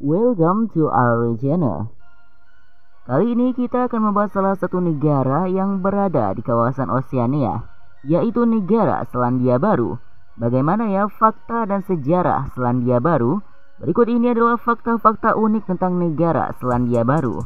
Welcome to our channel. Kali ini kita akan membahas salah satu negara yang berada di kawasan Oseania, yaitu negara Selandia Baru. Bagaimana ya fakta dan sejarah Selandia Baru? Berikut ini adalah fakta-fakta unik tentang negara Selandia Baru.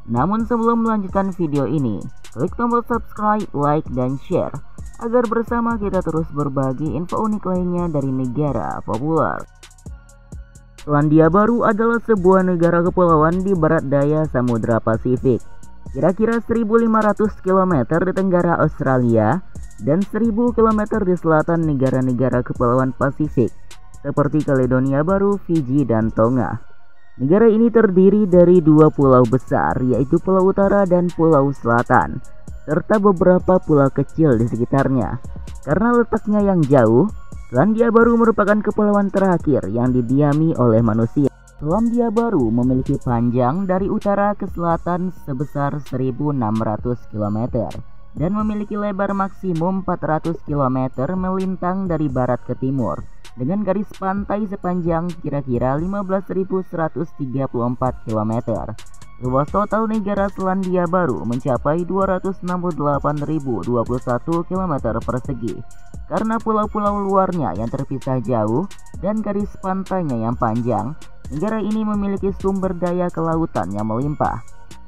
Namun sebelum melanjutkan video ini, klik tombol subscribe, like, dan share agar bersama kita terus berbagi info unik lainnya dari negara populer. Selandia Baru adalah sebuah negara kepulauan di barat daya Samudra Pasifik, kira-kira 1.500 km di tenggara Australia dan 1.000 km di selatan negara-negara kepulauan Pasifik seperti Kaledonia Baru, Fiji, dan Tonga. Negara ini terdiri dari dua pulau besar, yaitu Pulau Utara dan Pulau Selatan, serta beberapa pulau kecil di sekitarnya. Karena letaknya yang jauh, Selandia Baru merupakan kepulauan terakhir yang didiami oleh manusia. Selandia Baru memiliki panjang dari utara ke selatan sebesar 1.600 km dan memiliki lebar maksimum 400 km melintang dari barat ke timur dengan garis pantai sepanjang kira-kira 15.134 km. Luas total negara Selandia Baru mencapai 268.021 km persegi. Karena pulau-pulau luarnya yang terpisah jauh dan garis pantainya yang panjang, negara ini memiliki sumber daya kelautan yang melimpah.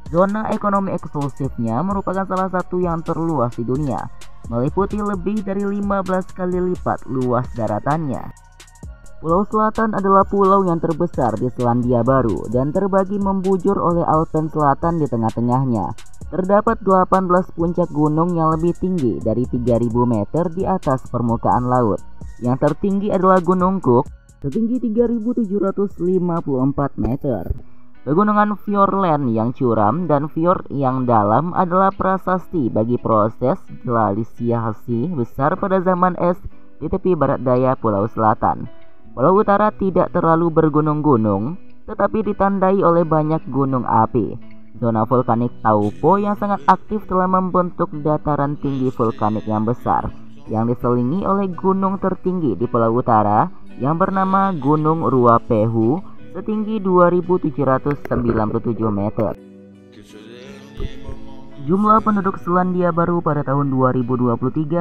Zona ekonomi eksklusifnya merupakan salah satu yang terluas di dunia, meliputi lebih dari 15 kali lipat luas daratannya. Pulau Selatan adalah pulau yang terbesar di Selandia Baru dan terbagi membujur oleh Alpen Selatan di tengah-tengahnya. Terdapat 18 puncak gunung yang lebih tinggi dari 3.000 meter di atas permukaan laut. Yang tertinggi adalah Gunung Cook setinggi 3.754 meter. Pegunungan Fiordland yang curam dan fjord yang dalam adalah prasasti bagi proses glasiasi besar pada zaman es di tepi barat daya Pulau Selatan. Pulau Utara tidak terlalu bergunung-gunung, tetapi ditandai oleh banyak gunung api. Zona vulkanik Taupo yang sangat aktif telah membentuk dataran tinggi vulkanik yang besar, yang diselingi oleh gunung tertinggi di Pulau Utara yang bernama Gunung Ruapehu setinggi 2.797 meter. Jumlah penduduk Selandia Baru pada tahun 2023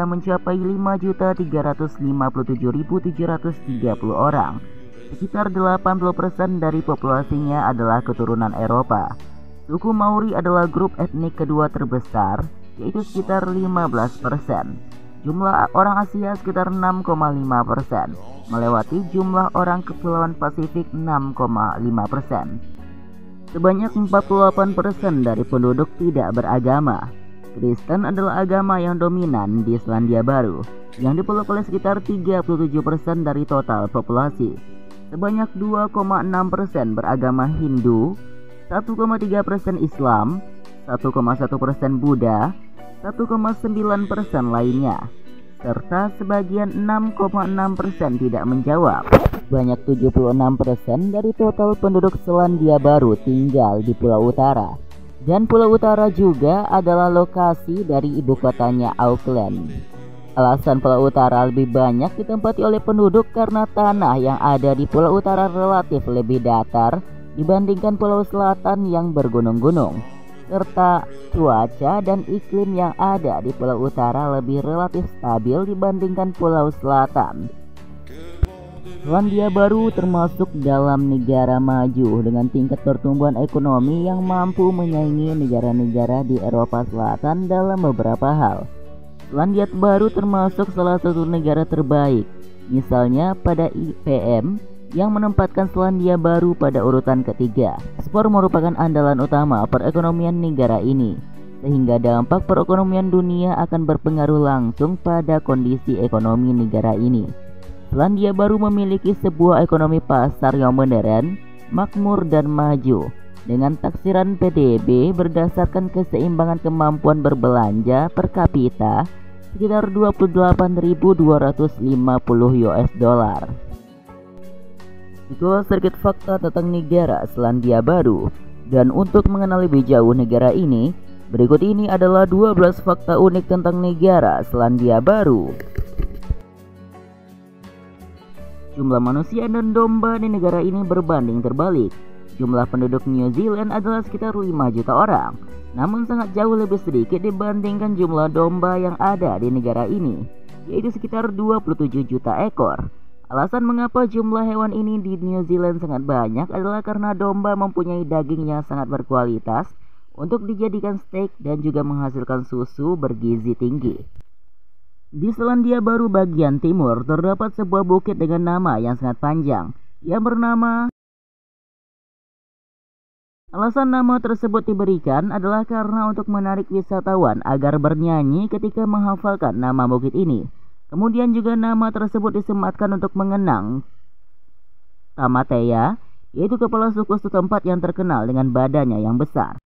mencapai 5.357.730 orang. Sekitar 80% dari populasinya adalah keturunan Eropa. Suku Maori adalah grup etnik kedua terbesar, yaitu sekitar 15%. Jumlah orang Asia sekitar 6,5%, melewati jumlah orang Kepulauan Pasifik 6,5%. Sebanyak 48% dari penduduk tidak beragama. Kristen adalah agama yang dominan di Selandia Baru, yang dipeluk oleh sekitar 37% dari total populasi. Sebanyak 2,6% beragama Hindu, 1,3% Islam, 1,1% Buddha, 1,9% lainnya, serta sebagian 6,6% tidak menjawab. Banyak 76% dari total penduduk Selandia Baru tinggal di Pulau Utara. Dan Pulau Utara juga adalah lokasi dari ibu kotanya Auckland. Alasan Pulau Utara lebih banyak ditempati oleh penduduk karena tanah yang ada di Pulau Utara relatif lebih datar dibandingkan Pulau Selatan yang bergunung-gunung, serta cuaca dan iklim yang ada di Pulau Utara lebih relatif stabil dibandingkan Pulau Selatan. Selandia Baru termasuk dalam negara maju dengan tingkat pertumbuhan ekonomi yang mampu menyaingi negara-negara di Eropa Selatan dalam beberapa hal. Selandia Baru termasuk salah satu negara terbaik, misalnya pada IPM yang menempatkan Selandia Baru pada urutan ketiga. Ekspor merupakan andalan utama perekonomian negara ini, sehingga dampak perekonomian dunia akan berpengaruh langsung pada kondisi ekonomi negara ini. Selandia Baru memiliki sebuah ekonomi pasar yang modern, makmur, dan maju, dengan taksiran PDB berdasarkan keseimbangan kemampuan berbelanja per kapita sekitar 28.250 US dollar. Itulah sedikit fakta tentang negara Selandia Baru. Dan untuk mengenal lebih jauh negara ini, berikut ini adalah 12 fakta unik tentang negara Selandia Baru. Jumlah manusia dan domba di negara ini berbanding terbalik. jumlah penduduk New Zealand adalah sekitar 5 juta orang, namun sangat jauh lebih sedikit dibandingkan jumlah domba yang ada di negara ini, yaitu sekitar 27 juta ekor. Alasan mengapa jumlah hewan ini di New Zealand sangat banyak adalah karena domba mempunyai daging yang sangat berkualitas untuk dijadikan steak dan juga menghasilkan susu bergizi tinggi. Di Selandia Baru bagian timur terdapat sebuah bukit dengan nama yang sangat panjang yang bernama. Alasan nama tersebut diberikan adalah karena untuk menarik wisatawan agar bernyanyi ketika menghafalkan nama bukit ini. Kemudian juga nama tersebut disematkan untuk mengenang Tamatea, yaitu kepala suku setempat yang terkenal dengan badannya yang besar.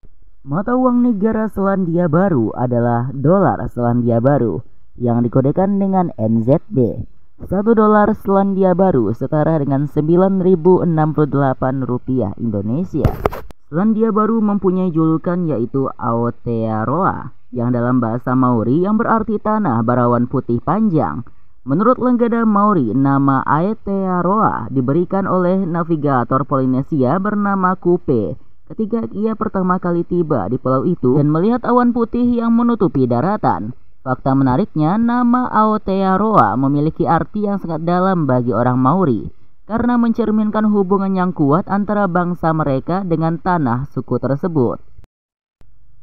Mata uang negara Selandia Baru adalah dolar Selandia Baru yang dikodekan dengan NZD. 1 dolar Selandia Baru setara dengan 9.068 rupiah Indonesia. Selandia Baru mempunyai julukan yaitu Aotearoa yang dalam bahasa Maori yang berarti tanah barawan putih panjang. Menurut legenda Maori, nama Aotearoa diberikan oleh navigator Polinesia bernama Kupe ketika ia pertama kali tiba di pulau itu dan melihat awan putih yang menutupi daratan. Fakta menariknya, nama Aotearoa memiliki arti yang sangat dalam bagi orang Maori karena mencerminkan hubungan yang kuat antara bangsa mereka dengan tanah suku tersebut.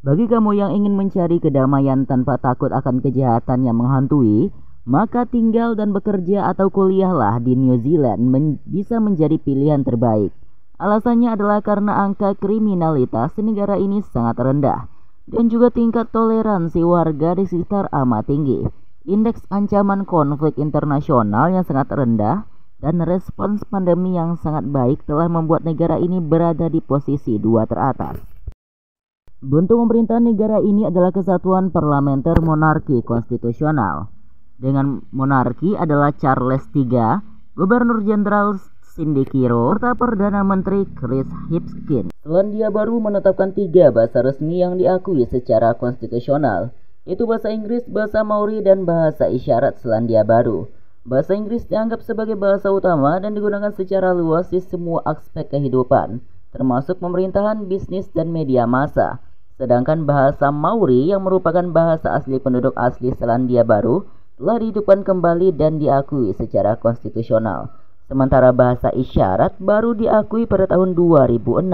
Bagi kamu yang ingin mencari kedamaian tanpa takut akan kejahatan yang menghantui, maka tinggal dan bekerja atau kuliahlah di New Zealand bisa menjadi pilihan terbaik. Alasannya adalah karena angka kriminalitas di negara ini sangat rendah dan juga tingkat toleransi warga di sekitar amat tinggi, indeks ancaman konflik internasional yang sangat rendah, dan respons pandemi yang sangat baik telah membuat negara ini berada di posisi 2 teratas. Bentuk pemerintahan negara ini adalah kesatuan parlementer monarki konstitusional. Dengan monarki adalah Charles III, Gubernur Jenderal Sindikiro, serta Perdana Menteri Chris Hipkins. Selandia Baru menetapkan 3 bahasa resmi yang diakui secara konstitusional, yaitu bahasa Inggris, bahasa Maori, dan bahasa isyarat Selandia Baru. Bahasa Inggris dianggap sebagai bahasa utama dan digunakan secara luas di semua aspek kehidupan, termasuk pemerintahan, bisnis, dan media massa. Sedangkan bahasa Maori yang merupakan bahasa asli penduduk asli Selandia Baru telah dihidupkan kembali dan diakui secara konstitusional. Sementara bahasa isyarat baru diakui pada tahun 2006.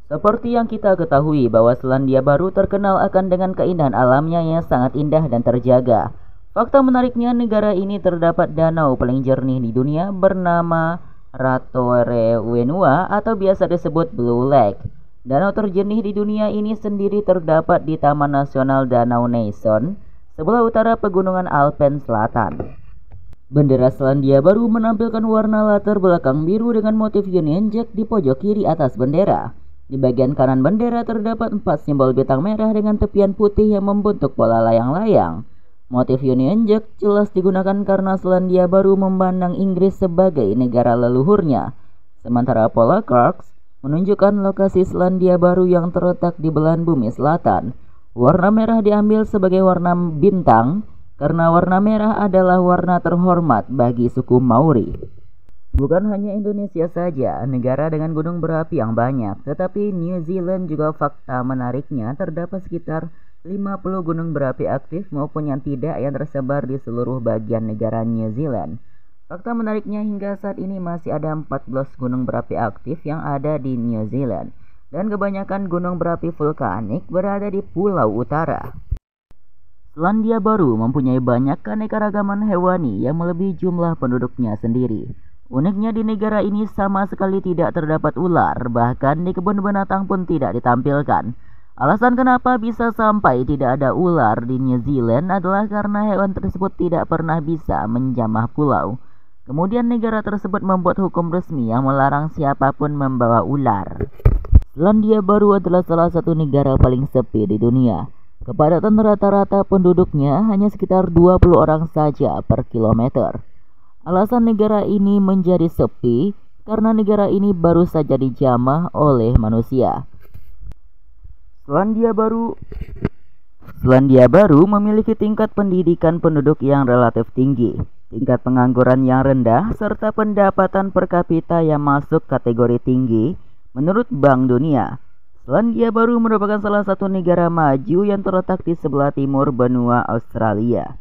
Seperti yang kita ketahui bahwa Selandia Baru terkenal akan dengan keindahan alamnya yang sangat indah dan terjaga. Fakta menariknya, negara ini terdapat danau paling jernih di dunia bernama Rotorua atau biasa disebut Blue Lake. Danau terjernih di dunia ini sendiri terdapat di Taman Nasional Danau Neison, sebelah utara pegunungan Alpen Selatan. Bendera Selandia Baru menampilkan warna latar belakang biru dengan motif Union Jack di pojok kiri atas bendera. Di bagian kanan bendera terdapat 4 simbol bintang merah dengan tepian putih yang membentuk pola layang-layang. Motif Union Jack jelas digunakan karena Selandia Baru memandang Inggris sebagai negara leluhurnya. Sementara pola Crux menunjukkan lokasi Selandia Baru yang terletak di belahan bumi selatan. Warna merah diambil sebagai warna bintang karena warna merah adalah warna terhormat bagi suku Maori. Bukan hanya Indonesia saja, negara dengan gunung berapi yang banyak, tetapi New Zealand juga fakta menariknya terdapat sekitar 50 gunung berapi aktif maupun yang tidak yang tersebar di seluruh bagian negara New Zealand. Fakta menariknya hingga saat ini masih ada 14 gunung berapi aktif yang ada di New Zealand. Dan kebanyakan gunung berapi vulkanik berada di Pulau Utara. Selandia Baru mempunyai banyak keanekaragaman hewani yang melebihi jumlah penduduknya sendiri. Uniknya di negara ini sama sekali tidak terdapat ular, bahkan di kebun binatang pun tidak ditampilkan. Alasan kenapa bisa sampai tidak ada ular di New Zealand adalah karena hewan tersebut tidak pernah bisa menjamah pulau. Kemudian negara tersebut membuat hukum resmi yang melarang siapapun membawa ular. Selandia Baru adalah salah satu negara paling sepi di dunia. Kepadatan rata-rata penduduknya hanya sekitar 20 orang saja per kilometer. Alasan negara ini menjadi sepi karena negara ini baru saja dijamah oleh manusia. Selandia Baru memiliki tingkat pendidikan penduduk yang relatif tinggi. tingkat pengangguran yang rendah, serta pendapatan per kapita yang masuk kategori tinggi menurut Bank Dunia. Selandia Baru merupakan salah satu negara maju yang terletak di sebelah timur benua Australia.